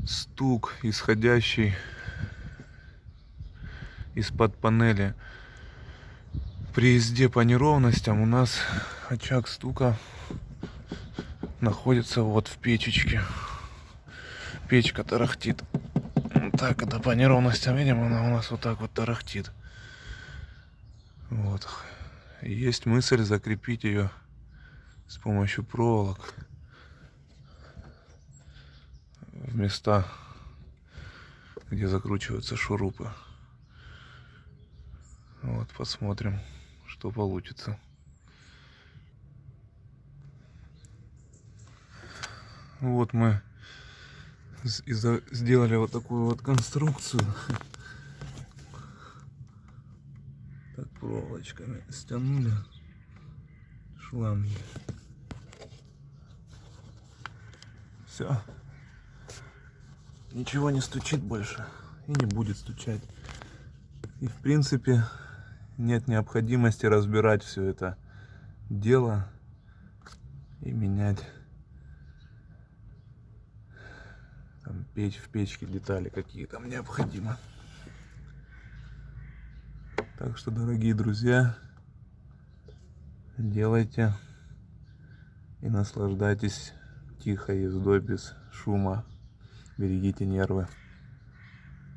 стук, исходящий из-под панели. При езде по неровностям у нас очаг стука находится вот в печечке. Печка тарахтит. Так, когда по неровностям видим, она у нас вот так вот тарахтит. Вот. Есть мысль закрепить ее с помощью проволок в места, где закручиваются шурупы. Вот, посмотрим, что получится. Вот мы сделали вот такую вот конструкцию. Так, проволочками стянули шланги. Все. Ничего не стучит больше и не будет стучать. И в принципе нет необходимости разбирать все это дело и менять там, в печке детали, какие там необходимо. Так что, дорогие друзья, делайте и наслаждайтесь тихой ездой без шума. Берегите нервы.